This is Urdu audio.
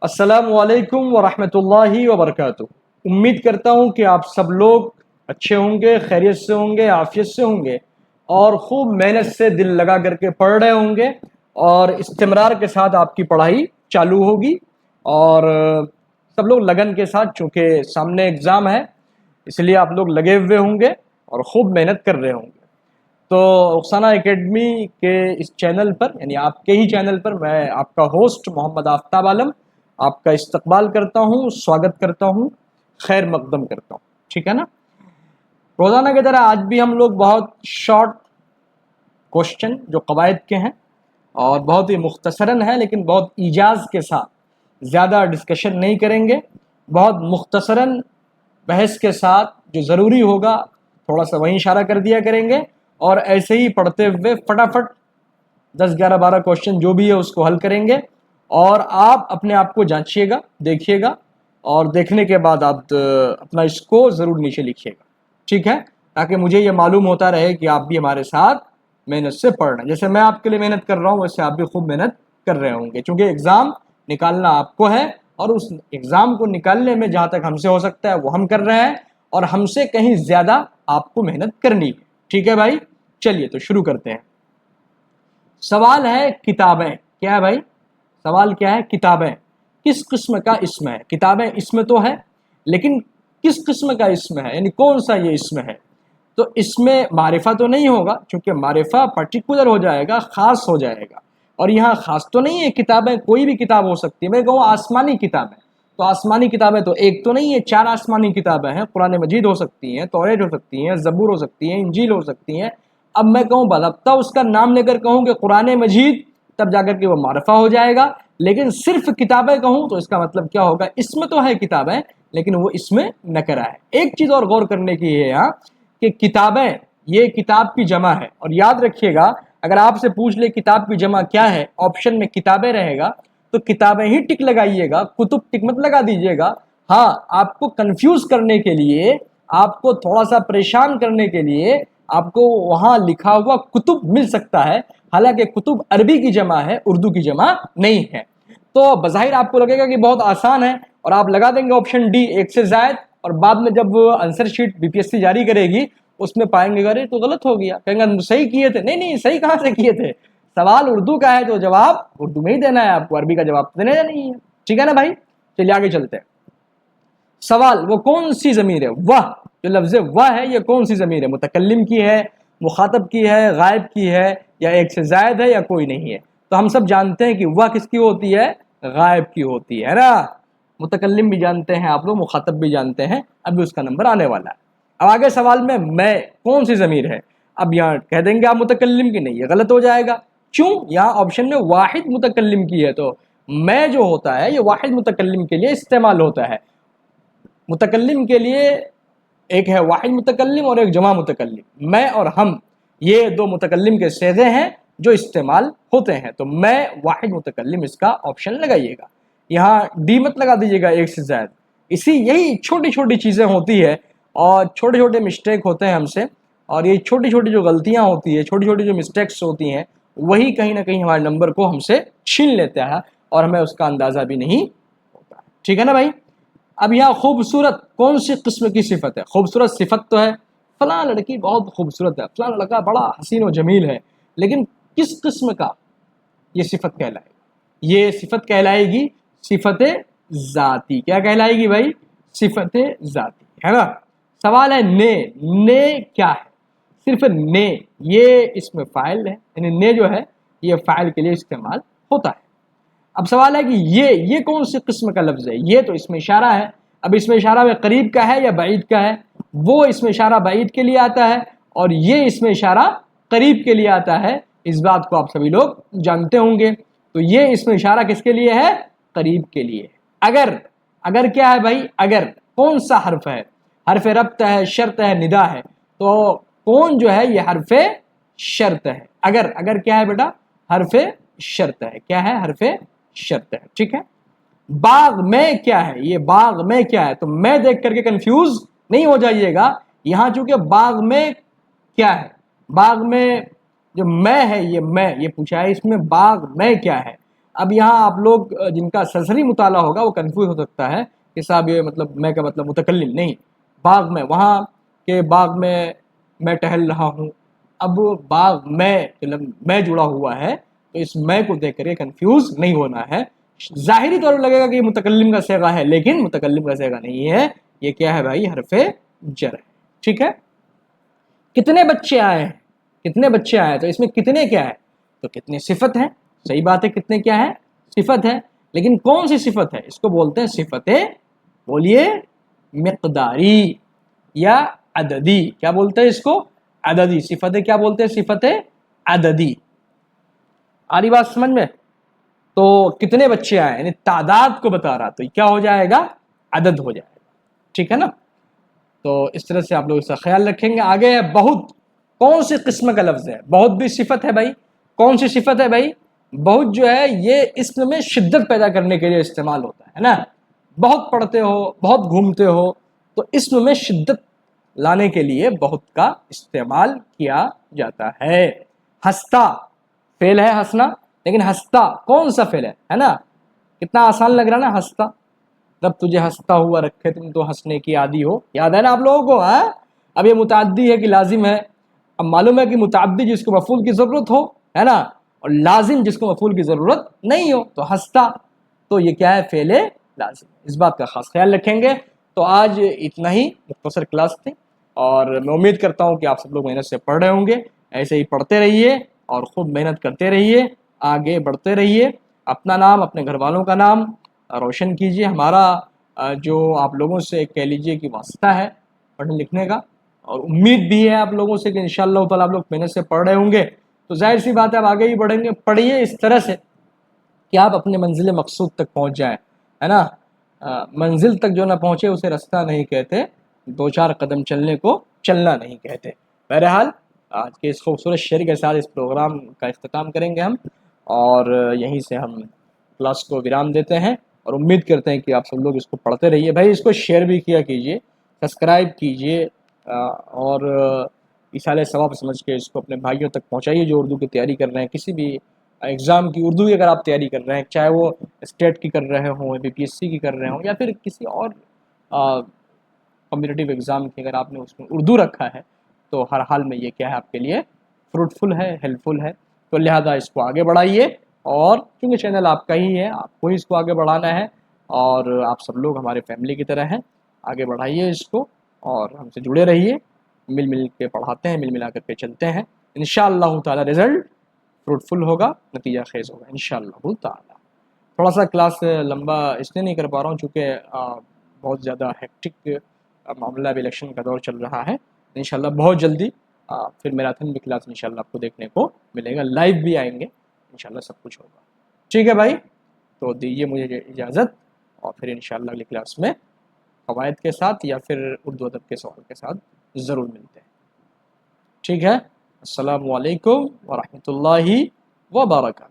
السلام علیکم ورحمۃ اللہ وبرکاتہ۔ امید کرتا ہوں کہ آپ سب لوگ اچھے ہوں گے، خیریت سے ہوں گے، عافیت سے ہوں گے اور خوب محنت سے دل لگا کر کے پڑھ رہے ہوں گے اور استمرار کے ساتھ آپ کی پڑھائی چالو ہوگی اور سب لوگ لگن کے ساتھ، چونکہ سامنے اگزام ہے اس لیے آپ لوگ لگے ہوئے ہوں گے اور خوب محنت کر رہے ہوں گے۔ تو رخسانہ اکیڈمی کے اس چینل پر، یعنی آپ کے ہی چینل پر، میں آپ کا ہوسٹ محمد آفتاب عالم آپ کا استقبال کرتا ہوں، سواگت کرتا ہوں، خیر مقدم کرتا ہوں، ٹھیک ہے نا۔ روزانہ کی طرح آج بھی ہم لوگ بہت شارٹ کوشچن جو قواعد کے ہیں اور بہت ہی مختصراً ہیں لیکن بہت ایجاز کے ساتھ، زیادہ ڈسکشن نہیں کریں گے، بہت مختصراً بحث کے ساتھ جو ضروری ہوگا تھوڑا سا وہیں اشارہ کر دیا کریں گے اور ایسے ہی پڑھتے ہوئے فٹافٹ 10 11 12 کوشچن جو بھی ہے اس کو حل کریں گے اور آپ اپنے آپ کو جانچیے گا، دیکھیے گا اور دیکھنے کے بعد آپ اپنا اسکور ضرور نیچے لکھیے گا، ٹھیک ہے، تاکہ مجھے یہ معلوم ہوتا رہے کہ آپ بھی ہمارے ساتھ محنت سے پڑھ رہے ہیں۔ جیسے میں آپ کے لیے محنت کر رہا ہوں ویسے آپ بھی خوب محنت کر رہے ہوں گے، چونکہ ایگزام نکالنا آپ کو ہے اور اس ایگزام کو نکالنے میں جہاں تک ہم سے ہو سکتا ہے وہ ہم کر رہے ہیں اور ہم سے کہیں زیادہ آپ کو محنت کرنی ہے، ٹھیک ہے بھائی۔ چلیے تو شروع کرتے ہیں۔ سوال ہے کتابیں، کیا ہے بھائی؟ سوال کیا ہے؟ کتابیں کس قسم کا اسم ہے؟ کتابیں اسم تو ہے لیکن کس قسم کا اسم ہے، یعنی کون سا یہ اسم ہے؟ تو اس میں معرفہ تو نہیں ہوگا، چونکہ معرفہ پرٹیکولر ہو جائے گا، خاص ہو جائے گا، اور یہاں خاص تو نہیں ہے، کتابیں کوئی بھی کتاب ہو سکتی ہے۔ میں کہوں آسمانی کتابیں، تو آسمانی کتابیں تو ایک تو نہیں ہے، 4 آسمانی کتابیں ہیں، قرآن مجید ہو سکتی ہیں، توریت ہو سکتی ہیں، زبور ہو سکتی ہیں، انجیل ہو سکتی ہیں۔ اب میں کہوں باضابطہ اس کا نام لے کر کہوں کہ قرآن مجید، تب جا کر کے وہ معرفہ ہو جائے گا، لیکن صرف کتابیں کہوں تو اس کا مطلب کیا ہوگا؟ اسم تو ہے کتابیں لیکن وہ اسم نکرہ ہے۔ ایک چیز اور غور کرنے کی ہے یہاں کہ کتابیں یہ کتاب کی جمع ہے، اور یاد رکھیے گا اگر آپ سے پوچھ لے کتاب کی جمع کیا ہے، آپشن میں کتابیں رہے گا تو کتابیں ہی ٹک لگائیے گا، کتب ٹک مت لگا دیجیے گا۔ ہاں، آپ کو کنفیوز کرنے کے لیے، آپ کو تھوڑا سا پریشان کرنے کے لیے آپ کو وہاں لکھا ہوا کتب مل سکتا ہے، حالانکہ کتب عربی کی جمع ہے، اردو کی جمع نہیں ہے۔ تو بظاہر آپ کو لگے گا کہ بہت آسان ہے اور آپ لگا دیں گے آپشن ڈی، ایک سے زائد، اور بعد میں جب answer sheet B P S C جاری کرے گی اس میں پائیں گے ارے تو غلط ہو گیا، کہیں گے صحیح کیے تھے۔ نہیں، صحیح کہاں سے کیے تھے؟ سوال اردو کا ہے تو جواب اردو میں ہی دینا ہے، آپ کو عربی کا جواب دینا نہیں ہے، ٹھیک ہے نا بھائی۔ چلیے آگے چلتے ہیں۔ سوال، وہ کون سی ضمیر ہے؟ وہ جو لفظ وہ ہے یہ کون سی ضمیر ہے؟ متکلم کی ہے، مخاطب کی ہے، غائب کی ہے، یا ایک سے زائد ہے، یا کوئی نہیں ہے؟ تو ہم سب جانتے ہیں کہ وہ کس کی ہوتی ہے؟ غائب کی ہوتی ہے نا۔ متکلم بھی جانتے ہیں آپ لوگ، مخاطب بھی جانتے ہیں، ابھی اس کا نمبر آنے والا ہے۔ اب آگے سوال میں کون سی ضمیر ہے؟ اب یہاں کہہ دیں گے آپ متکلم کی، نہیں، یہ غلط ہو جائے گا، کیوں؟ یہاں آپشن میں واحد متکلم کی ہے، تو میں جو ہوتا ہے یہ واحد متکلم کے لیے استعمال ہوتا ہے۔ متکلم کے لیے ایک ہے واحد متکلم اور ایک جمع متکلم، میں اور ہم، یہ دو متکلم کے صیغے ہیں جو استعمال ہوتے ہیں، تو میں واحد متکلم، اس کا آپشن لگائیے گا، یہاں ڈی مت لگا دیجیے گا ایک سے زائد۔ یہی چھوٹی چھوٹی چیزیں ہوتی ہے اور چھوٹے چھوٹے مسٹیک ہوتے ہیں ہم سے، اور یہ چھوٹی چھوٹی جو غلطیاں ہوتی ہیں، چھوٹی چھوٹی جو مسٹیکس ہوتی ہیں، وہی کہیں نہ کہیں ہمارے نمبر کو ہم سے چھین لیتا ہے اور ہمیں اس کا اندازہ بھی نہیں ہوتا، ٹھیک ہے نا بھائی۔ اب یہاں خوبصورت کون سی قسم کی صفت ہے؟ خوبصورت صفت تو ہے فلاں لڑکی بہت خوبصورت ہے، فلاں لڑکا بڑا حسین و جمیل ہے، لیکن کس قسم کا یہ صفت کہلائے گی؟ یہ صفت کہلائے گی صفت ذاتی۔ کیا کہلائے گی بھائی؟ صفت ذاتی، ہے نا۔ سوال ہے نے کیا ہے؟ صرف نے، یہ اسم فاعل ہے، یعنی نے جو ہے یہ فاعل کے لیے استعمال ہوتا ہے۔ اب سوال ہے کہ یہ کون سی قسم کا لفظ ہے؟ یہ تو اسم اشارہ ہے۔ اب اسم اشارہ میں قریب کا ہے یا بعید کا ہے؟ وہ اسم اشارہ بعید کے لیے آتا ہے اور یہ اسم اشارہ قریب کے لیے آتا ہے، اس بات کو آپ سبھی لوگ جانتے ہوں گے۔ تو یہ اسم اشارہ کس کے لیے ہے؟ قریب کے لیے۔ اگر کیا ہے بھائی؟ اگر کون سا حرف ہے؟ حرف ربط ہے، شرط ہے، ندا ہے، تو کون جو ہے یہ حرف شرط ہے۔ اگر کیا ہے بیٹا؟ حرف شرط ہے۔ کیا ہے؟ حرف شرط ہے، ٹھیک ہے۔ باغ میں کیا ہے؟ یہ باغ میں کیا ہے؟ تو میں دیکھ کر کے کنفیوز نہیں ہو جائیے گا، یہاں چونکہ باغ میں کیا ہے، باغ میں جو میں ہے، یہ میں، یہ پوچھا ہے اس میں باغ میں کیا ہے، اب یہاں آپ لوگ جن کا سرسری مطالعہ ہوگا وہ کنفیوز ہو سکتا ہے کہ صاحب یہ مطلب میں کا مطلب متکلم نہیں، باغ میں، وہاں کے باغ میں ٹہل رہا ہوں. اب باغ میں جڑا ہوا ہے تو اس میں کو دیکھ کر کے کنفیوز نہیں ہونا ہے. ظاہری طور پر لگے گا کہ یہ متکلم کا صیغہ ہے، لیکن متکلم کا صیغہ نہیں ہے، یہ کیا ہے بھائی؟ حرف جر ہے. ٹھیک ہے. کتنے بچے آئے ہیں؟ کتنے بچے آئے تو اس میں کتنے کیا ہے؟ تو کتنے صفت ہے. صحیح بات ہے، کتنے کیا ہے؟ صفت ہے. لیکن کون سی صفت ہے؟ اس کو بولتے ہیں صفت، بولیے، مقداری یا عددی. کیا بولتے ہیں اس کو؟ عددی. صفت کیا بولتے ہیں؟ صفت عددی. آ رہی بات سمجھ میں؟ تو کتنے بچے آئے یعنی تعداد کو بتا رہا، تو کیا ہو جائے گا؟ عدد ہو جائے گا. ٹھیک ہے نا؟ تو اس طرح سے آپ لوگ اس کا خیال رکھیں گے. آگے ہے بہت. کون سی قسم کا لفظ ہے؟ بہت بھی صفت ہے بھائی. کون سی صفت ہے بھائی؟ بہت جو ہے یہ اسم میں شدت پیدا کرنے کے لیے استعمال ہوتا ہے نا. بہت پڑھتے ہو، بہت گھومتے ہو، تو اسم میں شدت لانے کے لیے بہت کا استعمال کیا جاتا ہے. ہنستا فعل ہے ہنسنا، لیکن ہنستا کون سا فعل ہے نا؟ کتنا آسان لگ رہا نا ہنستا. رب تجھے ہنستا ہوا رکھے، تم تو ہنسنے کی عادی ہو. یاد ہے نا آپ لوگوں کو؟ ہاں. اب یہ متعدی ہے کہ لازم ہے؟ اب معلوم ہے کہ متعدی جس کو مفعول کی ضرورت ہو، ہے نا، اور لازم جس کو مفعول کی ضرورت نہیں ہو. تو ہنستا تو یہ کیا ہے؟ فعل لازم. اس بات کا خاص خیال رکھیں گے. تو آج اتنا ہی مختصر کلاس تھی، اور میں امید کرتا ہوں کہ آپ سب لوگ محنت سے پڑھ رہے ہوں گے. ایسے ہی پڑھتے رہیے اور خوب محنت کرتے رہیے، آگے بڑھتے رہیے. اپنا نام، اپنے گھر والوں کا نام روشن کیجیے. ہمارا جو آپ لوگوں سے کہہ لیجیے کہ واسطہ ہے پڑھنے لکھنے کا، اور امید بھی ہے آپ لوگوں سے کہ انشاءاللہ تعالیٰ آپ لوگ محنت سے پڑھ رہے ہوں گے. تو ظاہر سی بات ہے آپ آگے ہی بڑھیں گے. پڑھیے اس طرح سے کہ آپ اپنے منزل مقصود تک پہنچ جائیں، ہے نا. منزل تک جو نہ پہنچے اسے رستہ نہیں کہتے، 2-4 قدم چلنے کو چلنا نہیں کہتے. بہرحال آج کے اس خوبصورت شعر کے ساتھ اس پروگرام کا اختتام کریں گے ہم، اور یہیں سے ہم کلاس کو ویرام دیتے ہیں، اور امید کرتے ہیں کہ آپ سب لوگ اس کو پڑھتے رہیے. بھائی اس کو شیئر بھی کیا کیجیے، سبسکرائب کیجیے، اور ایصال ثواب سمجھ کے اس کو اپنے بھائیوں تک پہنچائیے جو اردو کی تیاری کر رہے ہیں. کسی بھی ایگزام کی اردو کی اگر آپ تیاری کر رہے ہیں، چاہے وہ اسٹیٹ کی کر رہے ہوں، BPSC کی کر رہے ہوں، یا پھر کسی اور کمپٹیٹیو ایگزام کی اگر آپ نے اس میں اردو رکھا ہے، تو ہر حال میں یہ کیا ہے آپ کے لیے فروٹفل ہے، ہیلپ فل ہے. تو لہٰذا اس کو آگے بڑھائیے، اور کیونکہ چینل آپ کا ہی ہے، آپ کو ہی اس کو آگے بڑھانا ہے، اور آپ سب لوگ ہمارے فیملی کی طرح ہیں. آگے بڑھائیے اس کو، اور ہم سے جڑے رہیے. مل کے پڑھاتے ہیں، مل ملا کر کے چلتے ہیں. انشاءاللہ تعالی رزلٹ فروٹفل ہوگا، نتیجہ خیز ہوگا انشاءاللہ تعالی. تھوڑا سا کلاس لمبا اس لیے نہیں کر پا رہا ہوں چونکہ بہت زیادہ ہیکٹک معاملہ، اب الیکشن کا دور چل رہا ہے. انشاءاللہ بہت جلدی پھر میراتھن بھی کلاس انشاءاللہ آپ کو دیکھنے کو ملے گا، لائیو بھی آئیں گے انشاءاللہ، سب کچھ ہوگا. ٹھیک ہے بھائی، تو دیجیے مجھے اجازت، اور پھر انشاءاللہ اگلی کلاس میں قواعد کے ساتھ یا پھر اردو ادب کے سوال کے ساتھ ضرور ملتے ہیں. ٹھیک ہے. السلام علیکم ورحمۃ اللہ وبرکاتہ.